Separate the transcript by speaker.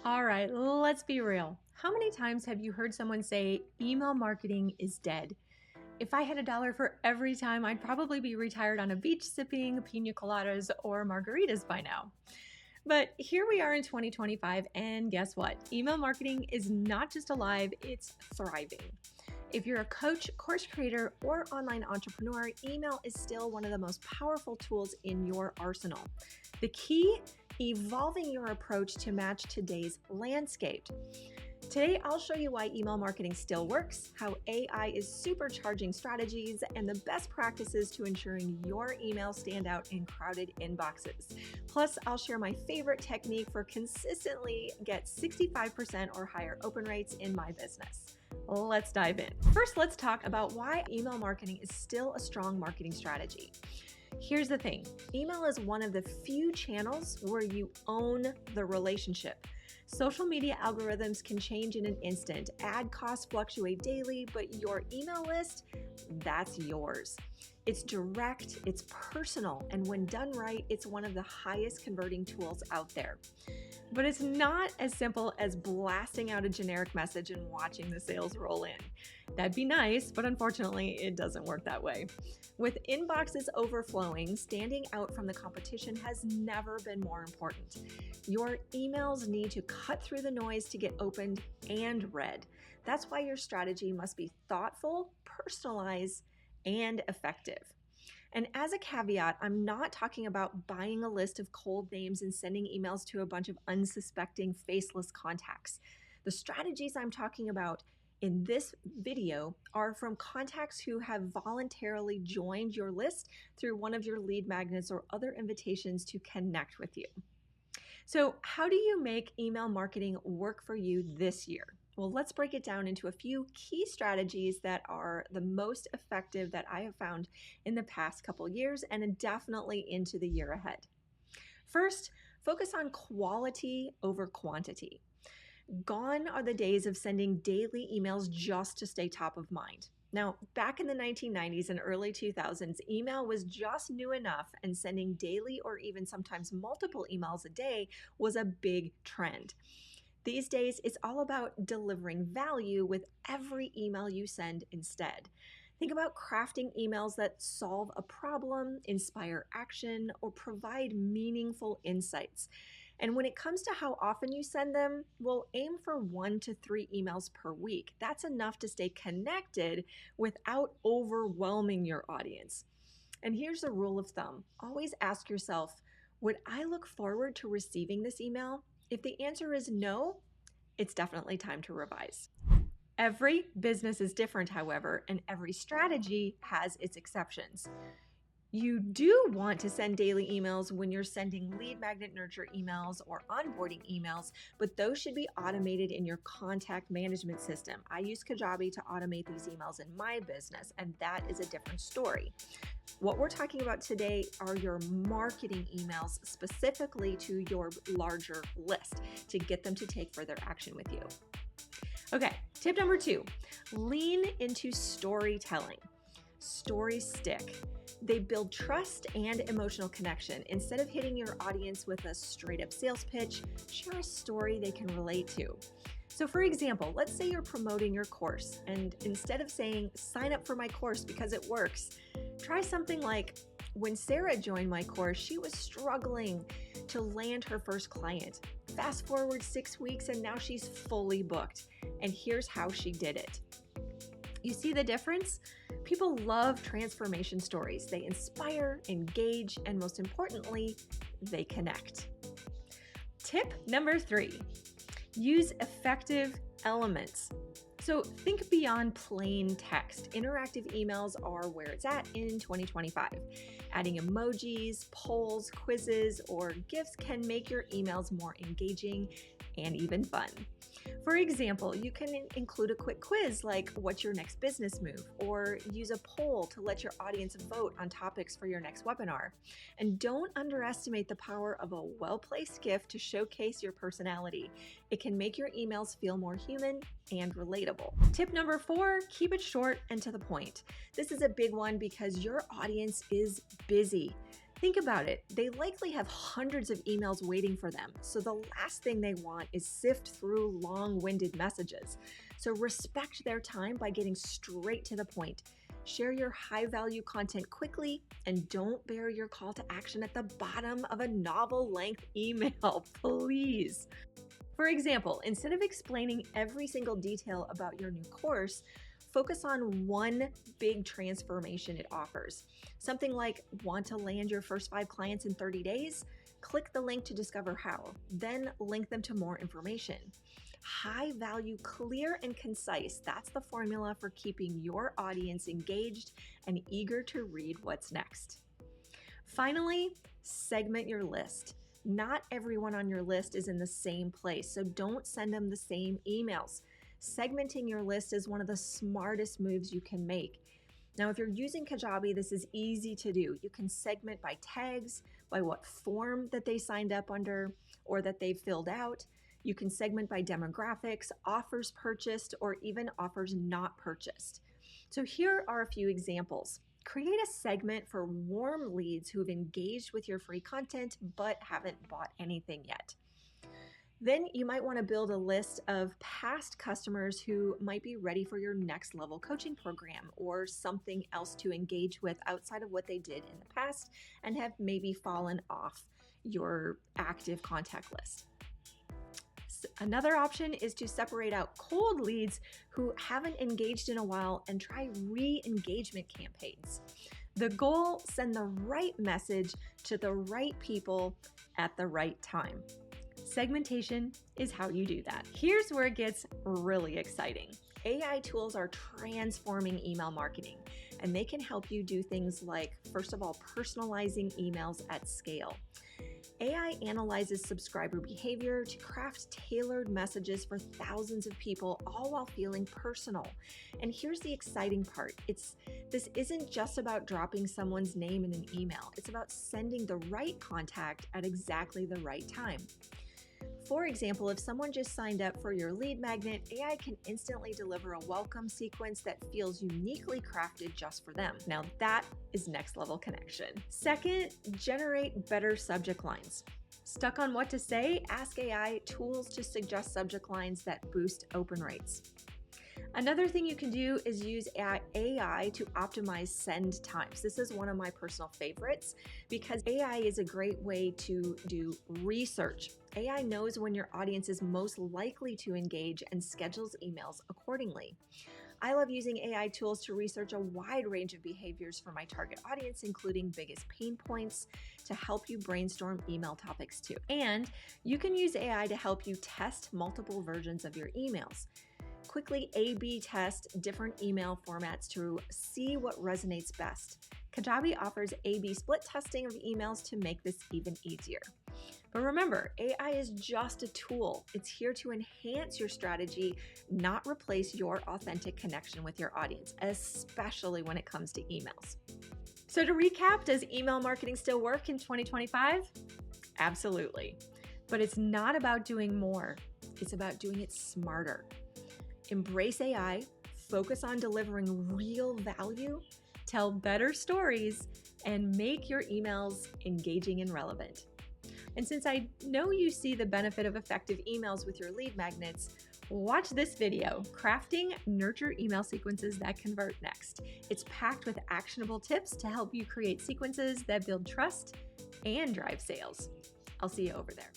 Speaker 1: All right, let's be real. How many times have you heard someone say email marketing is dead? If I had $1 for every time, I'd probably be retired on a beach sipping pina coladas or margaritas by now. But here we are in 2025, and guess what? Email marketing is not just alive, it's thriving. If you're a coach, course creator, or online entrepreneur, email is still one of the most powerful tools in your arsenal. The key? Evolving your approach to match today's landscape. Today, I'll show you why email marketing still works, how AI is supercharging strategies, and the best practices to ensuring your emails stand out in crowded inboxes. Plus, I'll share my favorite technique for consistently get 65% or higher open rates in my business. Let's dive in. First, let's talk about why email marketing is still a strong marketing strategy. Here's the thing, email is one of the few channels where you own the relationship. Social media algorithms can change in an instant. Ad costs fluctuate daily, but your email list, that's yours. It's direct, it's personal, and when done right, it's one of the highest converting tools out there. But it's not as simple as blasting out a generic message and watching the sales roll in. That'd be nice, but unfortunately, it doesn't work that way. With inboxes overflowing, standing out from the competition has never been more important. Your emails need to cut through the noise to get opened and read. That's why your strategy must be thoughtful, personalized, and effective. And as a caveat, I'm not talking about buying a list of cold names and sending emails to a bunch of unsuspecting, faceless contacts. The strategies I'm talking about in this video are from contacts who have voluntarily joined your list through one of your lead magnets or other invitations to connect with you. So how do you make email marketing work for you this year? Well, let's break it down into a few key strategies that are the most effective that I have found in the past couple years and definitely into the year ahead. First, focus on quality over quantity. Gone are the days of sending daily emails just to stay top of mind. Now, back in the 1990s and early 2000s, email was just new enough, and sending daily or even sometimes multiple emails a day was a big trend. These days, it's all about delivering value with every email you send instead. Think about crafting emails that solve a problem, inspire action, or provide meaningful insights. And when it comes to how often you send them, we'll aim for 1 to 3 emails per week. That's enough to stay connected without overwhelming your audience. And here's a rule of thumb. Always ask yourself, would I look forward to receiving this email? If the answer is no, it's definitely time to revise. Every business is different, however, and every strategy has its exceptions. You do want to send daily emails when you're sending lead magnet nurture emails or onboarding emails, but those should be automated in your contact management system. I use Kajabi to automate these emails in my business, and that is a different story. What we're talking about today are your marketing emails specifically to your larger list to get them to take further action with you. Okay, tip number 2, lean into storytelling. Stories stick. They build trust and emotional connection. Instead of hitting your audience with a straight up sales pitch, share a story they can relate to. So for example, let's say you're promoting your course, and instead of saying, sign up for my course because it works, try something like, when Sarah joined my course, she was struggling to land her first client. Fast forward 6 weeks and now she's fully booked. And here's how she did it. You see the difference? People love transformation stories. They inspire, engage, and most importantly, they connect. Tip number 3, use effective elements. So think beyond plain text. Interactive emails are where it's at in 2025. Adding emojis, polls, quizzes, or GIFs can make your emails more engaging and even fun. For example, you can include a quick quiz like, what's your next business move? Or use a poll to let your audience vote on topics for your next webinar. And don't underestimate the power of a well-placed GIF to showcase your personality. It can make your emails feel more human and relatable. Tip number 4, keep it short and to the point. This is a big one because your audience is busy. Think about it. They likely have hundreds of emails waiting for them, so the last thing they want is sift through long-winded messages. So respect their time by getting straight to the point. Share your high-value content quickly, and don't bury your call to action at the bottom of a novel-length email, please. For example, instead of explaining every single detail about your new course, focus on one big transformation it offers. Something like, want to land your first 5 clients in 30 days? Click the link to discover how, then link them to more information. High value, clear, and concise. That's the formula for keeping your audience engaged and eager to read what's next. Finally, segment your list. Not everyone on your list is in the same place, so don't send them the same emails. Segmenting your list is one of the smartest moves you can make. Now, if you're using Kajabi, this is easy to do. You can segment by tags, by what form that they signed up under or that they filled out. You can segment by demographics, offers purchased, or even offers not purchased. So here are a few examples. Create a segment for warm leads who have engaged with your free content but haven't bought anything yet. Then you might want to build a list of past customers who might be ready for your next level coaching program or something else to engage with outside of what they did in the past and have maybe fallen off your active contact list. Another option is to separate out cold leads who haven't engaged in a while and try re-engagement campaigns. The goal, send the right message to the right people at the right time. Segmentation is how you do that. Here's where it gets really exciting. AI tools are transforming email marketing, and they can help you do things like, first of all, personalizing emails at scale. AI analyzes subscriber behavior to craft tailored messages for thousands of people, all while feeling personal. And here's the exciting part. This isn't just about dropping someone's name in an email. It's about sending the right contact at exactly the right time. For example, if someone just signed up for your lead magnet, AI can instantly deliver a welcome sequence that feels uniquely crafted just for them. Now that is next level connection. Second, generate better subject lines. Stuck on what to say? Ask AI tools to suggest subject lines that boost open rates. Another thing you can do is use AI to optimize send times. This is one of my personal favorites because AI is a great way to do research. AI knows when your audience is most likely to engage and schedules emails accordingly. I love using AI tools to research a wide range of behaviors for my target audience, including biggest pain points, to help you brainstorm email topics too. And you can use AI to help you test multiple versions of your emails. Quickly A/B test different email formats to see what resonates best. Kajabi offers A/B split testing of emails to make this even easier. But remember, AI is just a tool. It's here to enhance your strategy, not replace your authentic connection with your audience, especially when it comes to emails. So to recap, does email marketing still work in 2025? Absolutely. But it's not about doing more. It's about doing it smarter. Embrace AI, focus on delivering real value, tell better stories, and make your emails engaging and relevant. And since I know you see the benefit of effective emails with your lead magnets, watch this video, Crafting Nurture Email Sequences That Convert Next. It's packed with actionable tips to help you create sequences that build trust and drive sales. I'll see you over there.